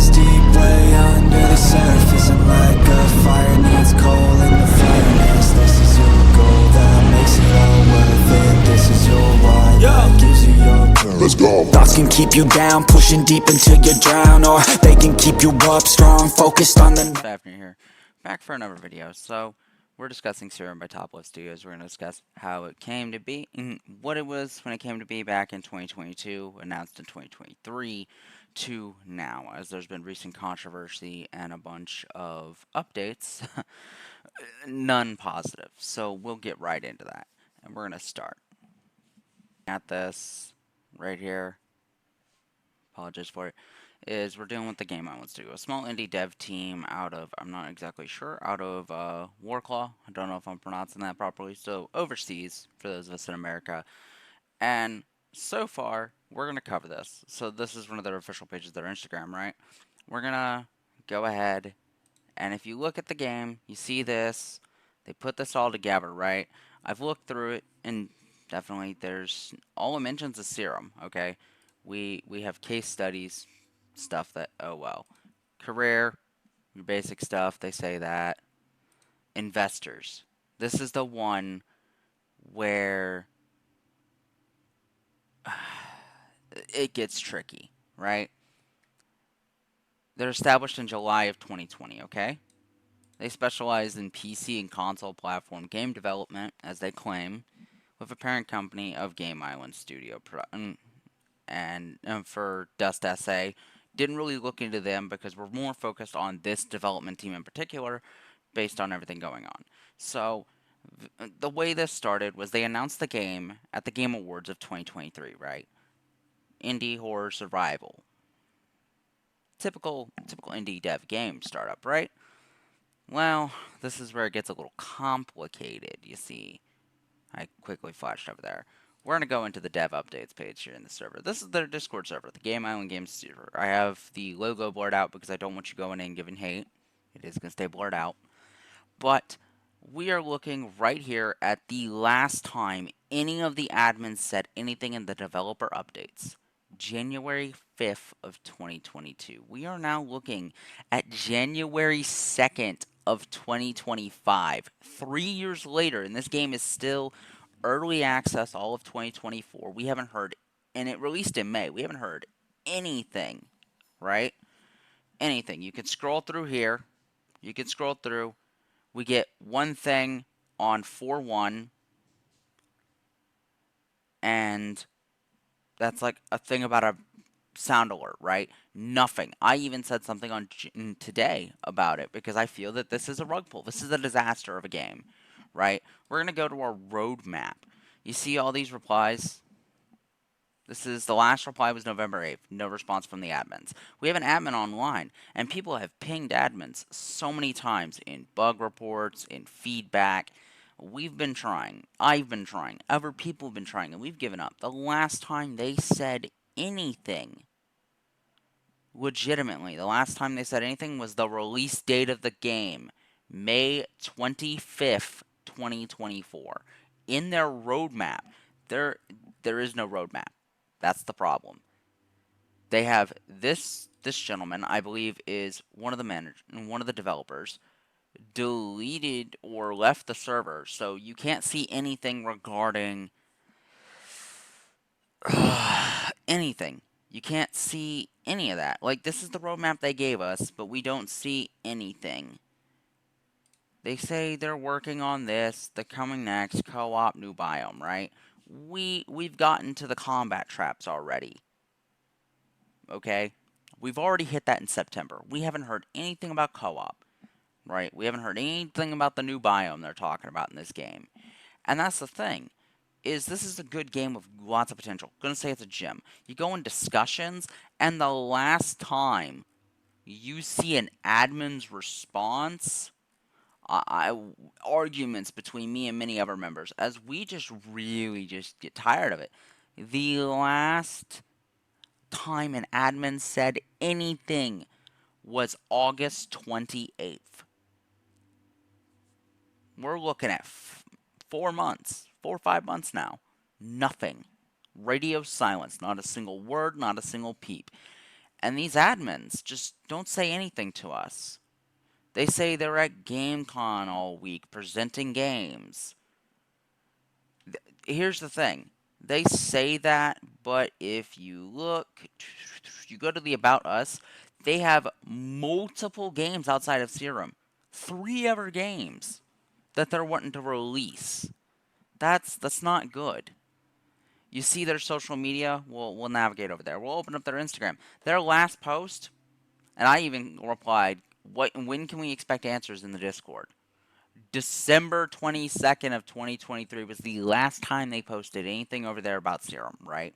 lies deep way under the surface, and like a fire needs coal in the furnace. This is your goal that makes it all worth it. This is your why that gives you your purpose. Let's go. Thoughts can keep you down, pushing deep until you drown, or they can keep you up strong, focused on the... Good afternoon here. Back for another video. So, we're discussing Serum by Top Left Studios. We're going to discuss how it came to be, and what it was when it came to be back in 2022, announced in 2023, to now, as there's been recent controversy and a bunch of updates, none positive. So, we'll get right into that, and we're going to start at this right here. Apologize for it. Is we're dealing with the Game Island Studio, a small indie dev team out of, I'm not exactly sure, out of Warclaw. I don't know if I'm pronouncing that properly. So overseas, for those of us in America. And so far, we're going to cover this. So this is one of their official pages of their Instagram, right? We're going to go ahead, and if you look at the game, you see this. They put this all together, right? I've looked through it, and definitely there's, all it mentions is Serum, okay? We have case studies, stuff that, oh well. Career, your basic stuff, they say that. Investors. This is the one where it gets tricky, right? They're established in July of 2020, okay? They specialize in PC and console platform game development, as they claim, with a parent company of Game Island Studio. And for Dust SA, didn't really look into them because we're more focused on this development team in particular based on everything going on. So the way this started was they announced the game at the Game Awards of 2023, right? Indie horror survival. Typical indie dev game startup, right? Well, this is where it gets a little complicated, you see. I quickly flashed over there. We're going to go into the dev updates page here in the server. This is their Discord server, the Game Island Games server. I have the logo blurred out because I don't want you going in and giving hate. It is going to stay blurred out. But we are looking right here at the last time any of the admins said anything in the developer updates. January 5th of 2022. We are now looking at January 2nd of 2025. 3 years later, and this game is still early access all of 2024. We haven't heard, and it released in May. We haven't heard anything, right? Anything. You can scroll through here. You can scroll through. We get one thing on 4/1, and that's like a thing about a sound alert, right? Nothing. I even said something on today about it because I feel that this is a rug pull. This is a disaster of a game, right? We're going to go to our roadmap. You see all these replies? This is the last reply was November 8th. No response from the admins. We have an admin online, and people have pinged admins so many times in bug reports, in feedback. We've been trying. I've been trying. Other people have been trying, and we've given up. The last time they said anything, legitimately, the last time they said anything was the release date of the game, May 25th, 2024. In their roadmap, there is no roadmap. That's the problem. They have this gentleman, I believe, is one of the developers, deleted or left the server, so you can't see anything regarding anything. You can't see any of that. Like, this is the roadmap they gave us, but we don't see anything. They say they're working on this, they're coming next, co-op, new biome, right? We've gotten to the combat traps already. Okay? We've already hit that in September. We haven't heard anything about co-op, right? We haven't heard anything about the new biome they're talking about in this game. And that's the thing, is this is a good game with lots of potential. I'm gonna say it's a gem. You go in discussions, and the last time you see an admin's response, arguments between me and many other members, as we just really just get tired of it. The last time an admin said anything was August 28th. We're looking at 4 months, 4 or 5 months now. Nothing. Radio silence. Not a single word, not a single peep. And these admins just don't say anything to us. They say they're at GameCon all week presenting games. Here's the thing. They say that, but if you look, you go to the About Us, they have multiple games outside of Serum. 3 other games that they're wanting to release. That's not good. You see their social media, we'll navigate over there. We'll open up their Instagram. Their last post, and I even replied, when can we expect answers in the Discord? December 22nd of 2023 was the last time they posted anything over there about Serum, right?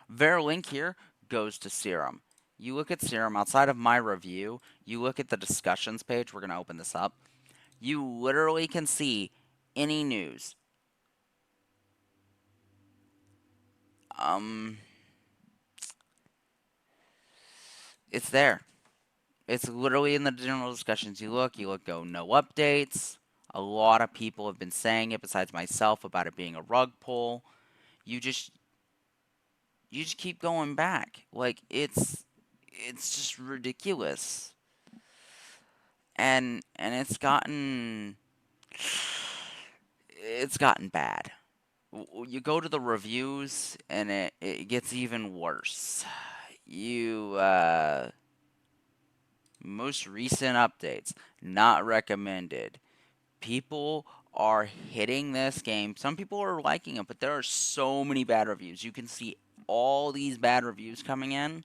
Their link here goes to Serum. You look at Serum outside of my review, you look at the discussions page, we're going to open this up. You literally can see any news. It's there. It's literally in the general discussions. You look, go no updates. A lot of people have been saying it besides myself about it being a rug pull. You just keep going back. Like it's just ridiculous. And it's gotten bad. You go to the reviews and it gets even worse. Most recent updates, not recommended. People are hitting this game. Some people are liking it, but there are so many bad reviews. You can see all these bad reviews coming in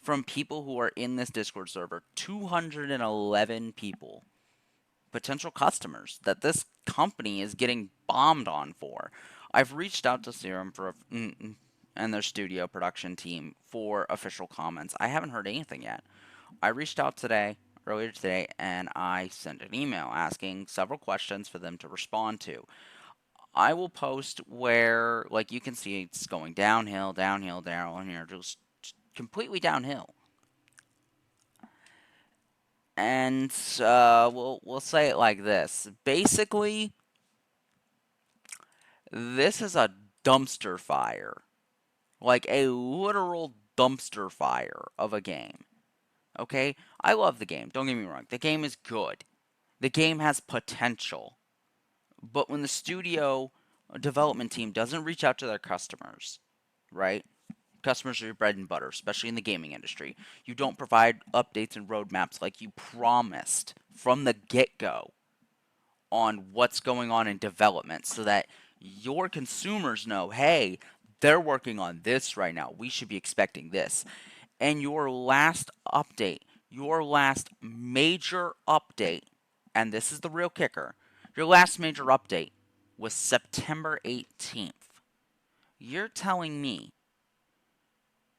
from people who are in this Discord server. 211 people, potential customers that this company is getting bombed on for. I've reached out to Serum and their studio production team for official comments. I haven't heard anything yet. I reached out earlier today, and I sent an email asking several questions for them to respond to. I will post where, like you can see, it's going downhill, downhill, downhill, just completely downhill. And we'll say it like this. Basically, this is a dumpster fire. Like a literal dumpster fire of a game. Okay? I love the game. Don't get me wrong. The game is good. The game has potential. But when the studio development team doesn't reach out to their customers, right? Customers are your bread and butter, especially in the gaming industry. You don't provide updates and roadmaps like you promised from the get-go on what's going on in development so that your consumers know, hey, they're working on this right now. We should be expecting this. And your last update, your last major update, and this is the real kicker, your last major update was September 18th. You're telling me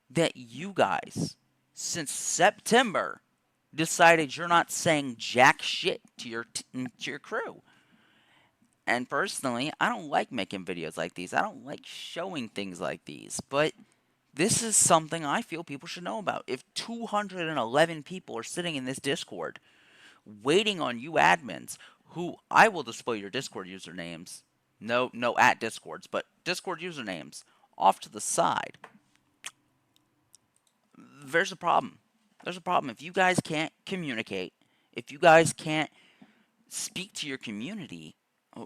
that you guys, since September, decided you're not saying jack shit to your crew. And personally, I don't like making videos like these. I don't like showing things like these. But this is something I feel people should know about. If 211 people are sitting in this Discord waiting on you admins, who I will display your Discord usernames, no at Discords, but Discord usernames off to the side, there's a problem. There's a problem. If you guys can't communicate, if you guys can't speak to your community,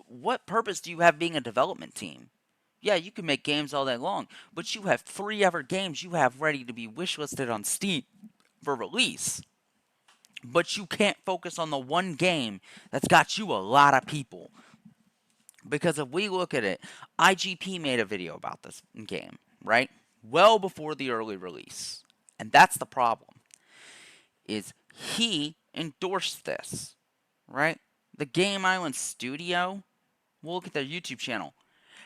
what purpose do you have being a development team? Yeah, you can make games all day long, but you have 3 other games you have ready to be wishlisted on Steam for release. But you can't focus on the one game that's got you a lot of people. Because if we look at it, IGP made a video about this game, right? Well before the early release. And that's the problem. Is he endorsed this, right? The Game Island Studio, we'll look at their YouTube channel,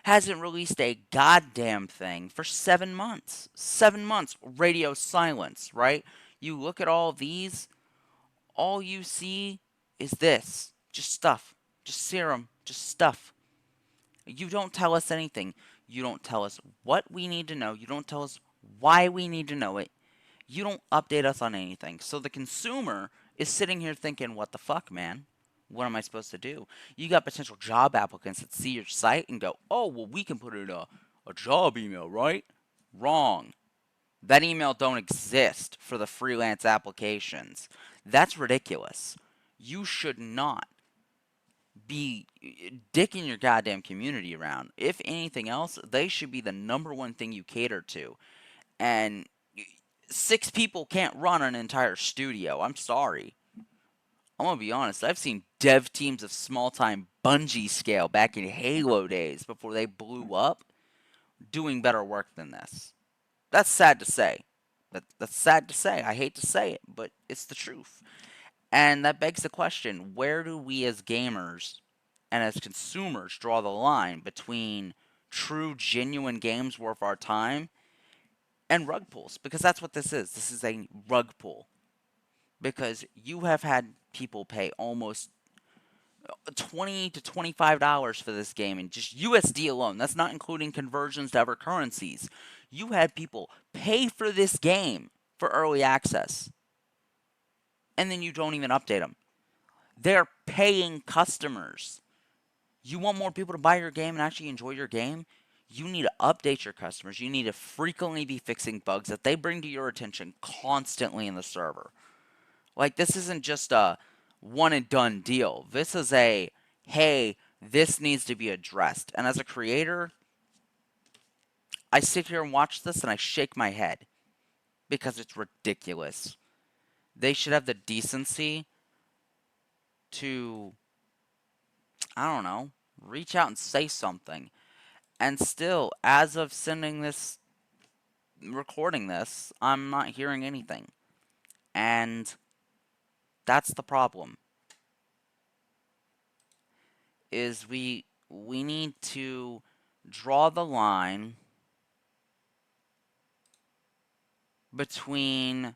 hasn't released a goddamn thing for 7 months. 7 months. Radio silence, right? You look at all these, all you see is this. Just stuff. Just Serum. Just stuff. You don't tell us anything. You don't tell us what we need to know. You don't tell us why we need to know it. You don't update us on anything. So the consumer is sitting here thinking, what the fuck, man? What am I supposed to do? You got potential job applicants that see your site and go, oh, well, we can put in a job email, right? Wrong. That email don't exist for the freelance applications. That's ridiculous. You should not be dicking your goddamn community around. If anything else, they should be the number one thing you cater to. And 6 people can't run an entire studio. I'm sorry. I'm gonna be honest. I've seen dev teams of small-time Bungie scale back in Halo days before they blew up, doing better work than this. That's sad to say. That's sad to say. I hate to say it, but it's the truth. And that begs the question, where do we as gamers and as consumers draw the line between true, genuine games worth our time and rug pulls? Because that's what this is. This is a rug pull. Because you have had people pay almost $20 to $25 for this game in just USD alone. That's not including conversions to other currencies. You had people pay for this game for early access, and then you don't even update them. They're paying customers. You want more people to buy your game and actually enjoy your game? You need to update your customers. You need to frequently be fixing bugs that they bring to your attention constantly in the server. Like, this isn't just a one and done deal. This is a, hey, this needs to be addressed. And as a creator, I sit here and watch this and I shake my head because it's ridiculous. They should have the decency to, I don't know, reach out and say something. And still, as of recording this, I'm not hearing anything. And that's the problem. Is we need to draw the line between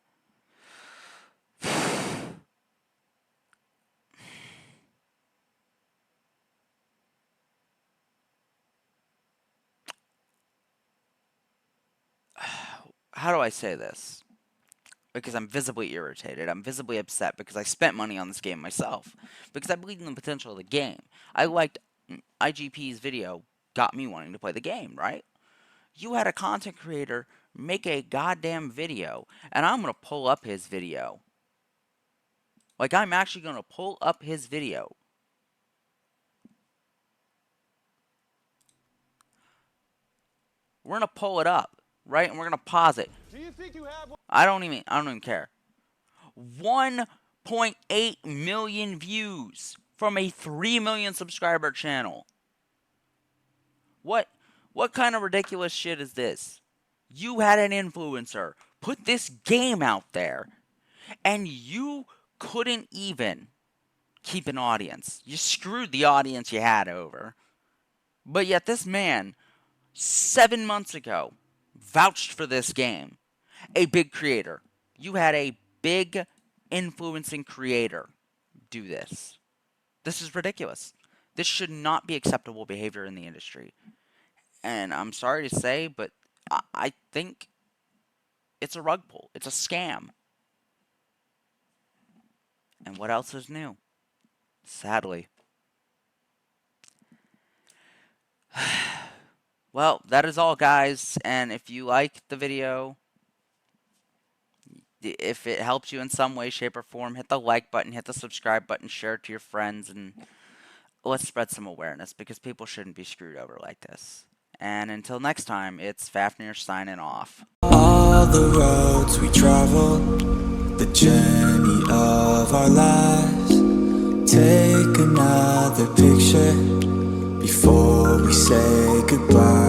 how do I say this? Because I'm visibly irritated. I'm visibly upset because I spent money on this game myself. Because I believe in the potential of the game. I liked IGP's video, got me wanting to play the game, right? You had a content creator make a goddamn video, and I'm going to pull up his video. Like, I'm actually going to pull up his video. We're going to pull it up, right? And we're going to pause it. Do you think you have... I don't even care. 1.8 million views from a 3 million subscriber channel. What kind of ridiculous shit is this? You had an influencer put this game out there, and you couldn't even keep an audience. You screwed the audience you had over. But yet this man, 7 months ago, vouched for this game. A big creator. You had a big influencing creator do this. This is ridiculous. This should not be acceptable behavior in the industry. And I'm sorry to say, but I think it's a rug pull. It's a scam. And what else is new? Sadly. Well, that is all, guys. And if you like the video, if it helps you in some way, shape, or form, hit the like button, hit the subscribe button, share it to your friends, and let's spread some awareness, because people shouldn't be screwed over like this. And until next time, it's Fafnir signing off. All the roads we travel, the journey of our lives. Take another picture before we say goodbye.